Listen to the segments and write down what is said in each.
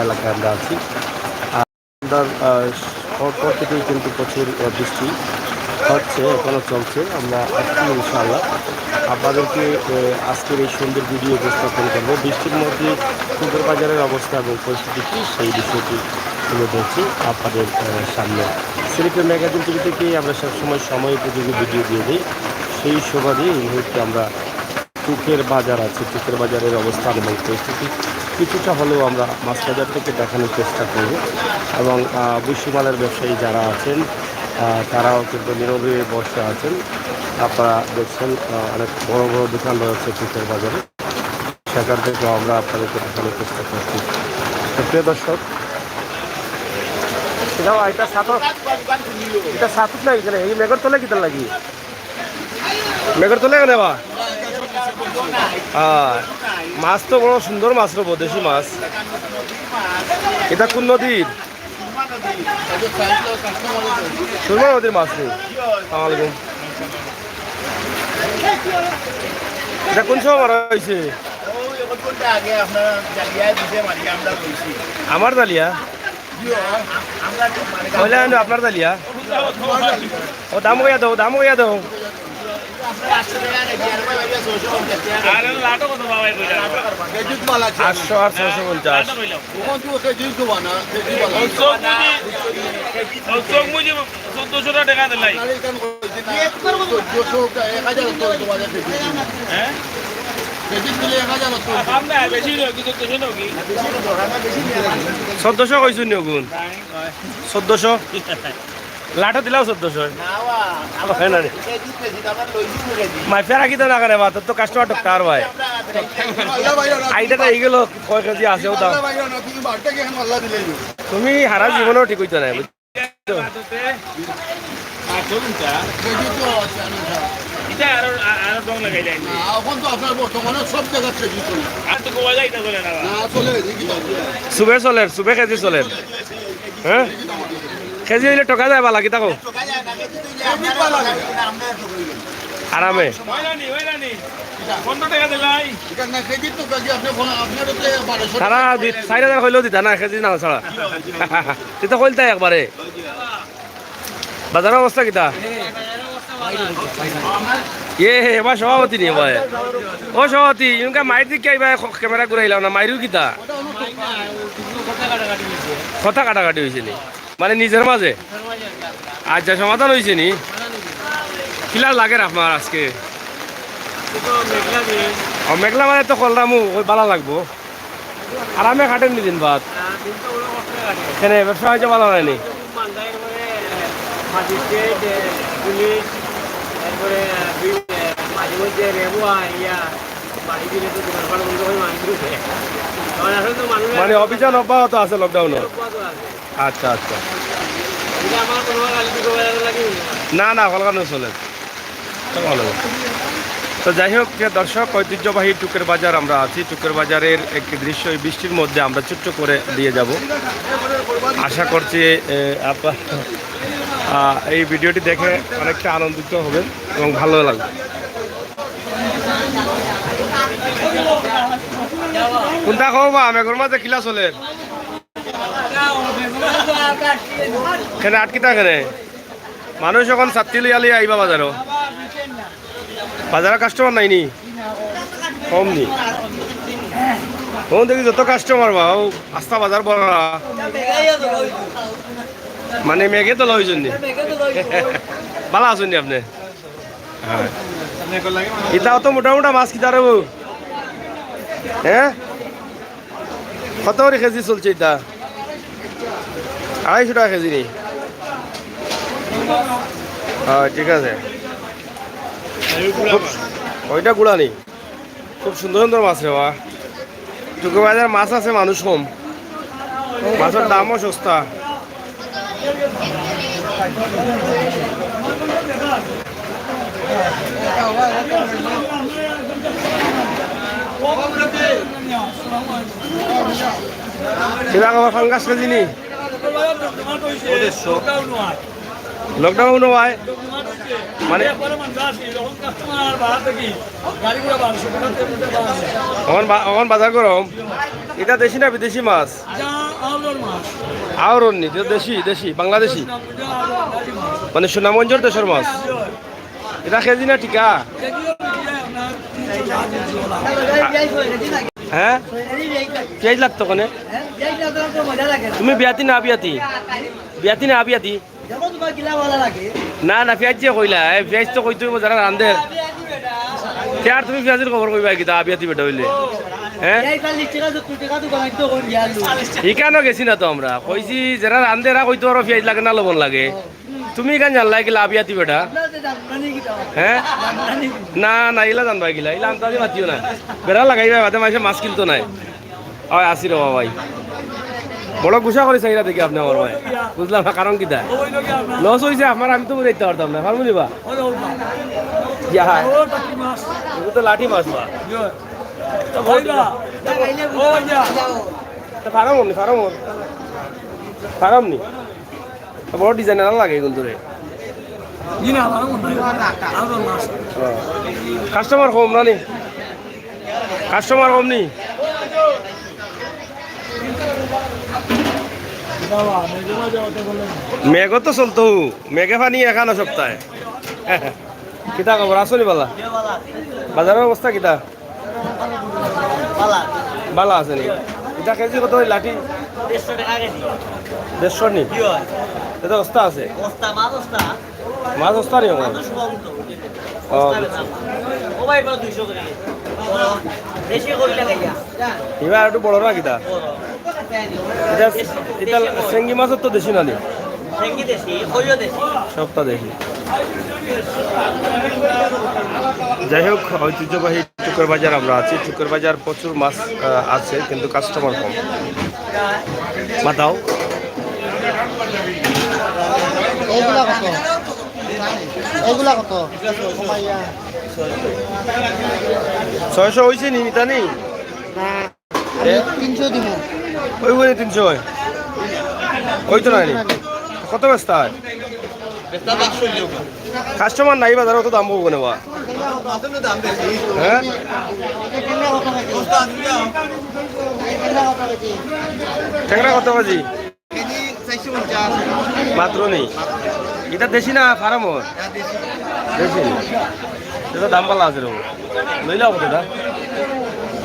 এলাকায় আমরা আছি। আমরা পর থেকেই কিন্তু প্রচুর বৃষ্টি হচ্ছে, এখনও চলছে। আমরা আসছি ইনশাআল্লাহ আপনাদেরকে আজকের এই সুন্দর ভিডিও উপস্থাপন করবো। বৃষ্টির মধ্যে পুকুর বাজারের অবস্থা এবং পরিস্থিতি কী সেই বিষয়টি তুলে ধরছি আপনাদের সামনে। সিলেটের ম্যাগাজিন টিভি থেকে আমরা সবসময় সময় উপযোগী ভিডিও দিয়ে দিই। সেই সুবাদে এই মুহূর্তে আমরা টুকের বাজার আছে, টুকের বাজারের অবস্থান এবং পরিস্থিতি কিছুটা হলেও আমরা মাছ বাজার থেকে দেখানোর চেষ্টা করব। এবং বিশ্বমানের ব্যবসায়ী যারা আছেন তারাও কিন্তু নীরবে বসে আছেন। আপনারা দেখছেন অনেক বড় বড় দোকান রয়েছে টুকের বাজারে, সেখান থেকে আমরা আপনাদেরকে দেখানোর চেষ্টা করছি। প্রিয় দর্শক, এটা সাতুক না এখানে এই মেঘর তোলে কিতার লাগি মেঘর তোলে নেওয়া মাছ তো বড় সুন্দর মাছ রব, দেশি মাছ। এটা কোন নদীর? সুরমা নদীর মাছ নেই। আসসালামাইকুম। এটা কোন সময় মারা হয়েছে? আমার দালিয়া আপনার দালিয়া। ও দাম কইয়া দাও, দাম কইয়া দাও। 800 আর 650। চোদ্দশো কইছো নি গুণ? 1400 লাঠো দিলাও 1400। মাইফে রাখি তো না করে মা, তোর তো কাস্টমার ঢুকতার ভাই। আইডিয়াটা এই গেল কয় কেজি আছে ও দাম। তুমি হারা জীবনেও ঠিক হইতো না। সুবে চলে, সুবে কেজি চলে। হ্যাঁ কেজি হইলে টকা যায় বা লাগি থাকো আরামে। তারা 4000 হইলেও দিতা না কেজি না ছাড়া। তুই তো কইলতাই একবারে। বাজারের অবস্থা কিতা? এবার সভাপতি নিয়ে ভাই। ও সভাপতি ইনকা মাইর দিকে আইবা, ক্যামেরা ঘুরাইলাম না। মাইরু কিতা কথা কাটাকাটি হয়েছে নি? মানে নিজের মাঝে? আচ্ছা, সমাধান হয়েছে নি? কিলা লাগে আপনার আজকে? মেঘলা মানে তো কলরামু ওই বালা লাগবো। আরামে খাটেন নি দিন বাদ? কেন ব্যবসা হয়েছে ভালো হয়নি? মানে অভিযান অব্যাহত আছে লকডাউন? আচ্ছা আচ্ছা। না না কলকাতা চলে। তো যাই হোক দর্শক, ঐতিহ্যবাহী টুকের বাজার আমরা আছি। টুকের বাজারের একটি দৃশ্য এই বৃষ্টির মধ্যে আমরা ছোট্ট করে দিয়ে যাব। আশা করছি আপনার এই ভিডিওটি দেখে অনেকটা আনন্দিত হবেন এবং ভালো লাগবে। কোনটা খাও বা মেঘর মাঝে কিলা চলে? কেন আটকিতা কেন? মানুষ এখন ছাত্রী লিয়ালি আইবা বাজারও? বাজারের কাস্টমার নাইনি? কম নি? ও দেখি যত কাস্টমার বা আস্তা বাজার বড় মানে মেঘে তো লইছেন নি? ভালো আছেন নি আপনি? হ্যাঁ, এটাও তো মোটা মোটা মাছ কিতা রে? হ্যাঁ, কত করে কেজি চলছে এটা? 250 টাকা কেজি নি? হ্যাঁ ঠিক আছে। ওইটা গুড়া নেই, খুব সুন্দর সুন্দর মাছ রে বা। টুকে বাজার মাছ আছে, মানুষ কম, মাছের দামও সস্তা। ফাঙ্গাস কেজি নি? লকডাউন হয় মানে এখন বাজার গরম। এটা দেশি না বিদেশি মাছ? আওরন নি দেশি দেশি বাংলাদেশি মানে সুনামগঞ্জের দেশের মাছ এটা কেজি না টিকা হ্যাঁ পেঁয়াজ লাগতো কোনে তুমি বিয়াতি না বিয়াতি বিয়াতি না বিয়াতি না না পেঁয়াজ যে কইলা পেঁয়াজ তো কইতে যারা রান্ধে আর তুমি পেঁয়াজের খবর কইবা কি তা বিয়াতি বেটা হইলে হ্যাঁ এখানেও গেছি না তো আমরা কইছি যারা রান্ধেরা কইতো আরো পেঁয়াজ লাগে না লবণ লাগে তুমি কেন জানলা গিলা আবিয়াতি বেটা হ্যাঁ না না এগুলা জানবা গিলা এগুলা আনতে মাতিও না বেড়া লাগাইবা বাদে মাসে মাছ কিনতো নাই হয় আসি রে ভাই বড় গুছা করে চাইরা দেখি আপনি আমার ভাই বুঝলাম না কারণ কিটা লস হয়েছে আমার আমি তো বুঝাইতে পারতাম না ফার্মু নিবা তো লাঠি মাছ বা ফার্ম নি ফার্ম ফার্ম নি বড় ডিজাইনার লাগে কিন্তু রে কাস্টমার কম না নি কাস্টমার কম নি মেঘ তো চলতো মেঘে পানি এখানো সপ্তাহে কিতা খবর আসনি বালা বাজারের অবস্থা কিতা বালা আছে নি এটা কেজি কত লাঠি 150 নি এটা অবস্থা আছে মাছ অবস্থা নি আমার এবার একটু বড় না কিতা এটা এটা চেঙ্গি মাছের তো দেশি না নি সবটা দেখি যাই হোক ঐতিহ্যবাহী টুকের বাজার আমরা আছি টুকের বাজার প্রচুর মাছ আছে কিন্তু কাস্টমার কম মাতাও এগুলা কত 600 হয়েছে নি মিতা নি 300 দিব ওই বলে 300 ওই তো নাই কত ব্যস্ত হয় কাস্টমার নাই বাজার অত দাম বলবো না হ্যাঁ ট্যাংরা কত বাজি মাত্র নেই এটা দেশি না ফার্ম দেশি এটা দাম পালা আছে রকম লইলাও কতটা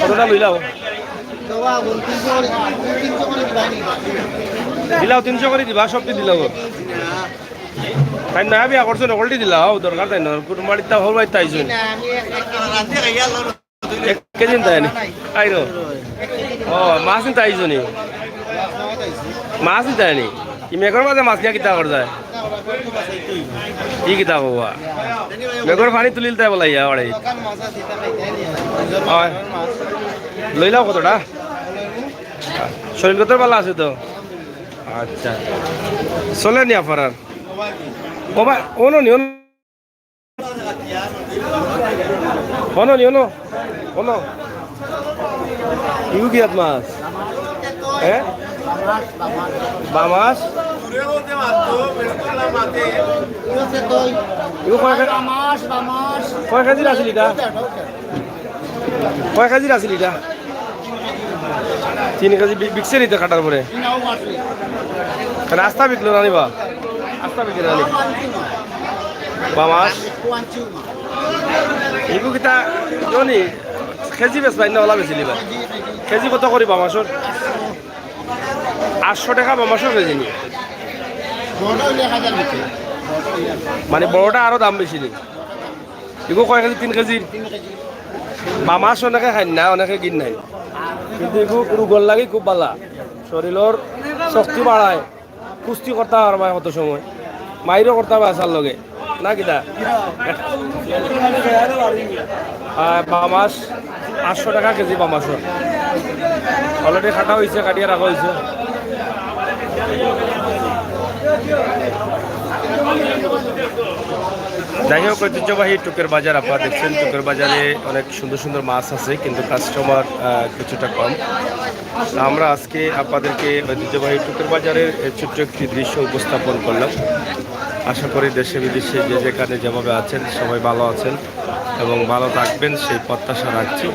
কতটা লইলাও দিলাও 300 করে দিবা সবটি দিলাও তাই না বিয়া করছো না কলটি দিলাও দরকার তাই না কুটুম্বাড়ির তা হল বাড়িতে আইছো 1 কেজি তাই না আইরো ও মাছ নিতে আইছো নি মাছ নিতে আইনি কি মেঘর মাঝে মাছ নিয়ে কিতা কর যায় কি কিতা বাবা মেঘর পানি তুলিল তাই বলাই আড়াই লইলাও কতটা শরীর কত ভালো আছে তো আচ্ছা চলে নি আপনার বাবা ওনো নি ওনো নি ওনো ওনো ইউ কি মাছ হ্যাঁ বামাস কয় কেজির আছিল এটা কয় কেজির আছিল এটা 3 কেজি বিকছে নিতে কাটার পরে রাস্তা বিকলো না নিবা রাস্তা বিকলে না বামাস এইগু কিতা জনি কেজি বেশ পাই না ওলা বেশি নিবা কেজি কত করি বামাসর 800 টাকা বামাসর কেজি নি মানে বড়টা আরো দাম বেশি নি এগু কয় কেজি 3 কেজির বামাস অনেকে খাই না অনেকে কিন নাই কিন্তু এগু রুগল লাগি খুব ভালা শরীরের শক্তি বাড়ায় কুস্তি করতে পারবা কত সময় মাইরও করতে হবে আসার লগে না কিতা বামাস 800 টাকা কেজি বামাসর অলরেডি কাটা হয়েছে কাটিয়ে রাখা হয়েছে যাই হোক ঐতিহ্যবাহী টুকের বাজার আপনারা দেখছেন টুকের বাজারে অনেক সুন্দর সুন্দর মাছ আছে কিন্তু কাস্টমার কিছুটা কম আমরা আজকে আপনাদেরকে ঐতিহ্যবাহী টুকের বাজারের ছোট্ট একটি দৃশ্য উপস্থাপন করলাম আশা করি দেশে বিদেশে যে যেখানে যেভাবে আছেন সবাই ভালো আছেন এবং ভালো থাকবেন সেই প্রত্যাশা রাখছি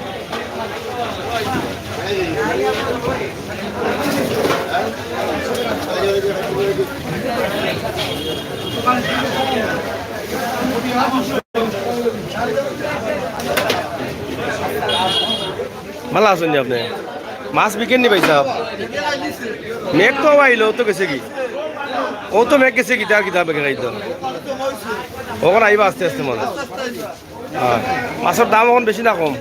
ভালো আছেন নি আপনি? মাছ বিকেন নি ভাই সাহেব? মেঘ তো আইলো, ও তো গেছে কি? ও তো মেঘ গেছে কি, তার কি থাকবে খাইতো? ওখানে আইবা আস্তে আস্তে মনে হয়। হ্যাঁ, মাছের দাম এখন বেশি না কম?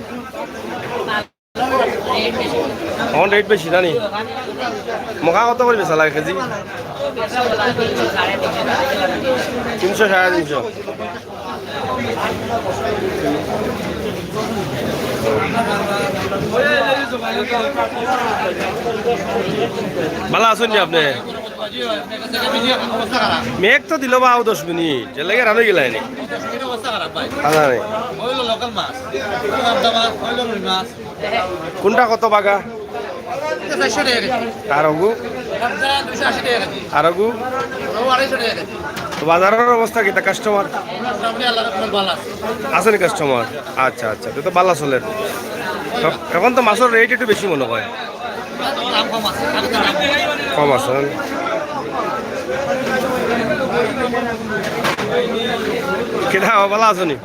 এখন রেট বেশি জানি। মকা কত করে বেচা লাগে কেজি? 300 350। ভালো আছেন নি আপনি? মেঘ তো দিল বা 10 মিনিট এর লাগে রান্না গেলাই নি। আচ্ছা নেই। কোনটা কত বাগা? আর অগু? আর অগু? তো বাজারের অবস্থা কি, তা কাস্টমার আছে নি কাস্টমার? আচ্ছা আচ্ছা, তো বালা চলেন। এখন তো মাছের রেট একটু বেশি মনে হয়। কম আছে না? কেটা ভালো আছো নি?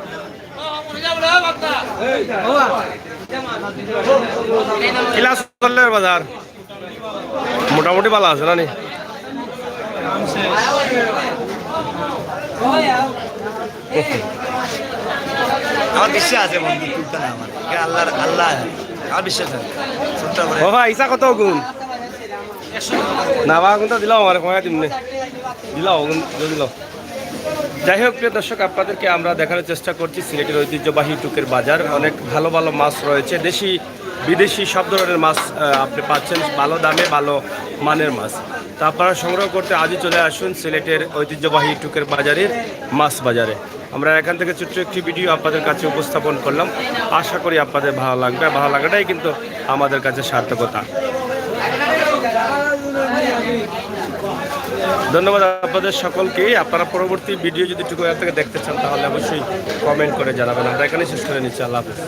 কিলা চললে বাজার? মোটামুটি ভালো আছে না নি? আমার বিশ্বাস আছে বন্ধু, তুলতে না আমার আল্লাহ আল্লাহ আমার বিশ্বাস আছে। ও ভাই ইসা কত গুণ? না বা গুণটা দিলাম আমার কয়া দিমনে দিলাম দিলাম। যাই হোক প্রিয় দর্শক, আপনাদেরকে আমরা দেখানোর চেষ্টা করছি সিলেটের ঐতিহ্যবাহী টুকের বাজার। অনেক ভালো ভালো মাছ রয়েছে, দেশি বিদেশি সব ধরনের মাছ আপনি পাচ্ছেন ভালো দামে, ভালো মানের মাছ। তা আপনারা সংগ্রহ করতে আজই চলে আসুন সিলেটের ঐতিহ্যবাহী টুকের বাজারের মাছ বাজারে। আমরা এখান থেকে ছোট্ট একটি ভিডিও আপনাদের কাছে উপস্থাপন করলাম। আশা করি আপনাদের ভালো লাগবে, ভালো লাগাটাই কিন্তু আমাদের কাছে সার্থকতা। ধন্যবাদ আপনাদের সকলকে। আপনারা পরবর্তী ভিডিও যদি টুকু থেকে দেখতে চান তাহলে অবশ্যই কমেন্ট করে জানাবেন। আমরা এখানে শেষ করে নিচ্ছি। আল্লাহ হাফেজ।